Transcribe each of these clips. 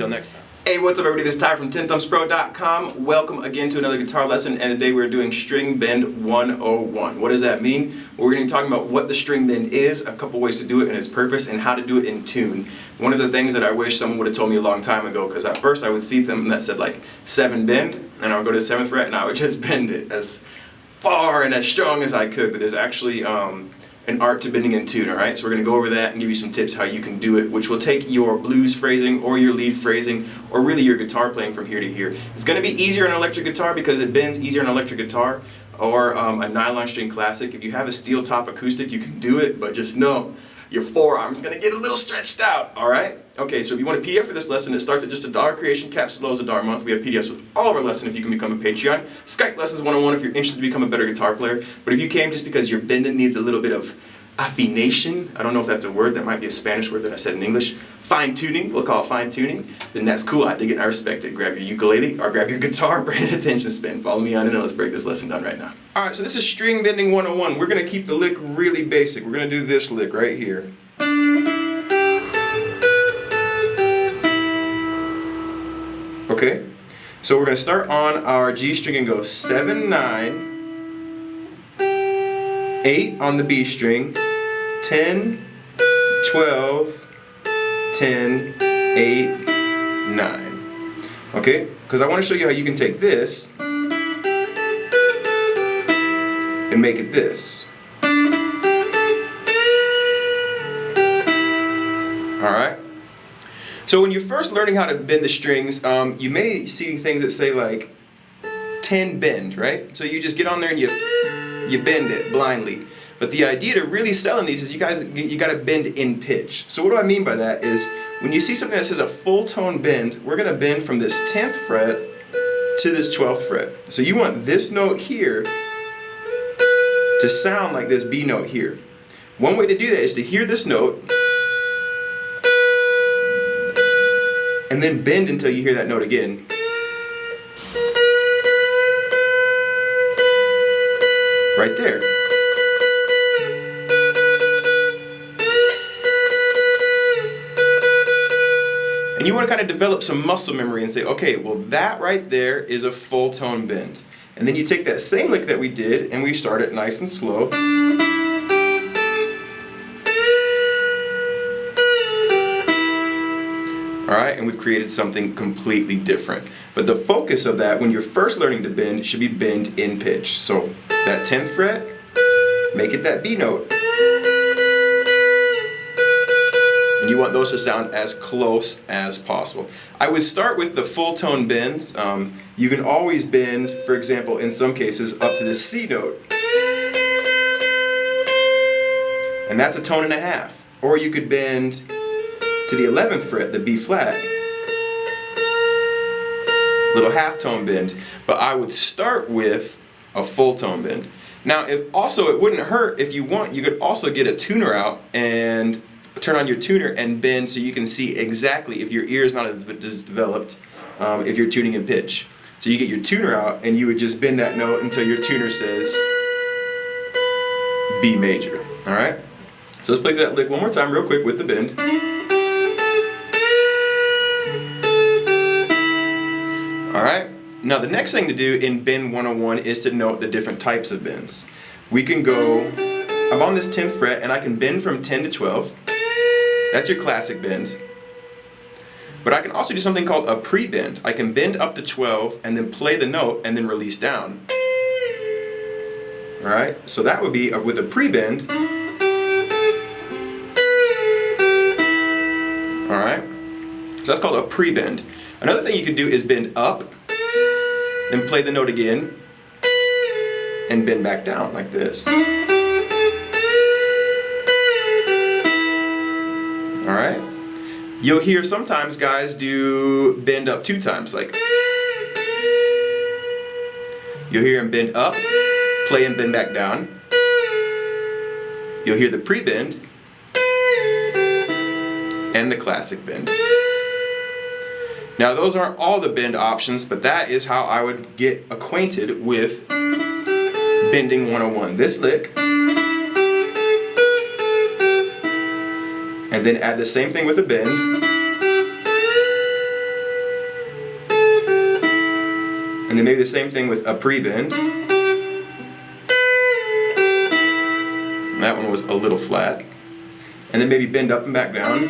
Until next time. Hey, what's up everybody? This is Ty from 10thumbspro.com. Welcome again to another guitar lesson, and today we're doing String Bend 101. What does that mean? Well, we're going to be talking about what the string bend is, a couple ways to do it and its purpose, and how to do it in tune. One of the things that I wish someone would have told me a long time ago, because at first I would see them that said like 7 bend, and I would go to the 7th fret and I would just bend it as far and as strong as I could, but there's actually an art to bending in tune, alright? So we're going to go over that and give you some tips how you can do it, which will take your blues phrasing or your lead phrasing or really your guitar playing from here to here. It's going to be easier on an electric guitar because it bends easier on an electric guitar or a nylon string classic. If you have a steel top acoustic, you can do it, but just know your forearm's going to get a little stretched out, alright? Okay, so if you want a PDF for this lesson, it starts at just $1 creation, caps as low as $1 a month. We have PDFs with all of our lessons if you can become a Patreon. Skype lessons 101 if you're interested to become a better guitar player. But if you came just because your bending needs a little bit of affination, I don't know if that's a word, that might be a Spanish word that I said in English, fine-tuning, we'll call it fine-tuning, then that's cool, I dig it and I respect it. Grab your ukulele or grab your guitar, bring an attention span, follow me on it, and let's break this lesson down right now. Alright, so this is String Bending 101. We're going to keep the lick really basic. We're going to do this lick right here. Okay, so we're going to start on our G string and go 7, 9, 8 on the B string, 10, 12, 10, 8, 9. Okay, because I want to show you how you can take this and make it this. Alright? So when you're first learning how to bend the strings, you may see things that say like 10 bend, right? So you just get on there and you bend it blindly. But the idea to really selling these is you gotta bend in pitch. So what do I mean by that is when you see something that says a full tone bend, we're gonna bend from this 10th fret to this 12th fret. So you want this note here to sound like this B note here. One way to do that is to hear this note and then bend until you hear that note again. Right there. And you want to kind of develop some muscle memory and say, okay, well that right there is a full tone bend. And then you take that same lick that we did and we start it nice and slow. Alright, and we've created something completely different. But the focus of that, when you're first learning to bend, should be bend in pitch. So that 10th fret, make it that B note. And you want those to sound as close as possible. I would start with the full tone bends. You can always bend, for example, in some cases, up to the C note. And that's a tone and a half. Or you could bend to the 11th fret, the B flat, little half tone bend, but I would start with a full tone bend. Now, if also it wouldn't hurt if you want, you could also get a tuner out and turn on your tuner and bend so you can see exactly if your ear is not as developed, if you're tuning in pitch. So you get your tuner out and you would just bend that note until your tuner says B major. All right. So let's play that lick one more time real quick with the bend. Alright, now the next thing to do in Bend 101 is to note the different types of bends. We can go, I'm on this 10th fret and I can bend from 10 to 12. That's your classic bend. But I can also do something called a pre-bend. I can bend up to 12 and then play the note and then release down. Alright, so that would be with a pre-bend. Alright, so that's called a pre-bend. Another thing you could do is bend up, then play the note again, and bend back down like this. Alright? You'll hear sometimes guys do bend up 2 times, like you'll hear them bend up, play and bend back down. You'll hear the pre-bend and the classic bend. Now those aren't all the bend options, but that is how I would get acquainted with Bending 101. This lick, and then add the same thing with a bend, And then maybe the same thing with a prebend. That one was a little flat. And then maybe bend up and back down.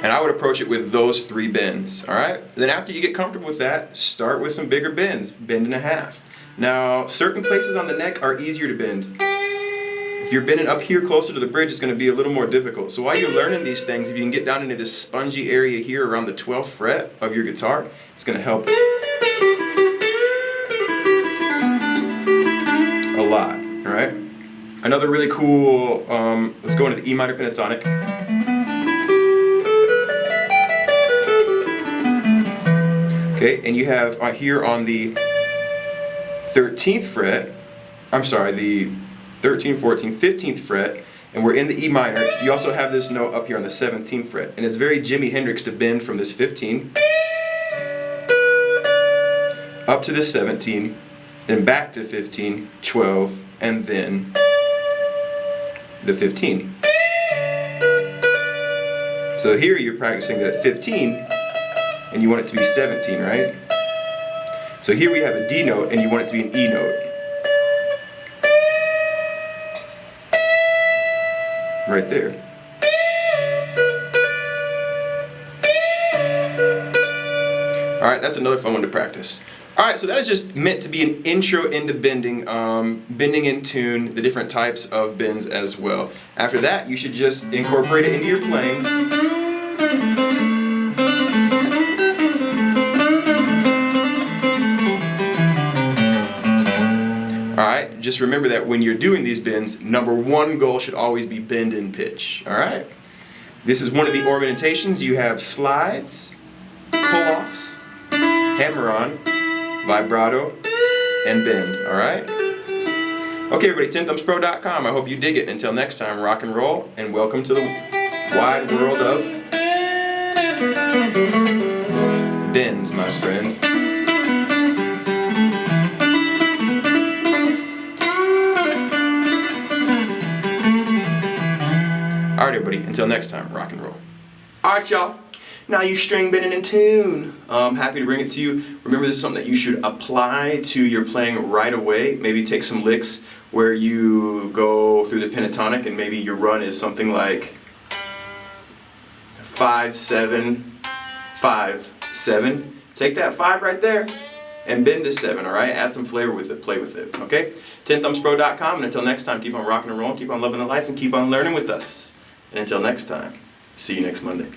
And I would approach it with those 3 bends, all right? Then after you get comfortable with that, start with some bigger bends, bend and a half. Now, certain places on the neck are easier to bend. If you're bending up here closer to the bridge, it's going to be a little more difficult. So while you're learning these things, if you can get down into this spongy area here around the 12th fret of your guitar, it's going to help a lot, all right? Another really cool, let's go into the E minor pentatonic. Okay, and you have here on the 13th fret, the 13th, 14th, 15th fret, and we're in the E minor. You also have this note up here on the 17th fret, and it's very Jimi Hendrix to bend from this 15 up to this 17, then back to 15, 12, and then the 15. So here you're practicing that 15, and you want it to be 17, right? So here we have a D note, and you want it to be an E note. Right there. Alright, that's another fun one to practice. Alright, so that is just meant to be an intro into bending, bending in tune, the different types of bends as well. After that, you should just incorporate it into your playing. Alright, just remember that when you're doing these bends, number 1 goal should always be bend in pitch. Alright? This is one of the ornamentations. You have slides, pull-offs, hammer-on, vibrato, and bend. Alright? Okay everybody, 10thumbspro.com. I hope you dig it. Until next time, rock and roll, and welcome to the wide world of bends, my friend. Alright everybody, until next time, rock and roll. Alright y'all, now you string bending in tune. Happy to bring it to you. Remember, this is something that you should apply to your playing right away. Maybe take some licks where you go through the pentatonic and maybe your run is something like 5, 7, 5, 7. Take that 5 right there and bend to 7, alright? Add some flavor with it, play with it, okay? 10thumbspro.com, and until next time, keep on rocking and rolling, keep on loving the life, and keep on learning with us. And until next time, see you next Monday.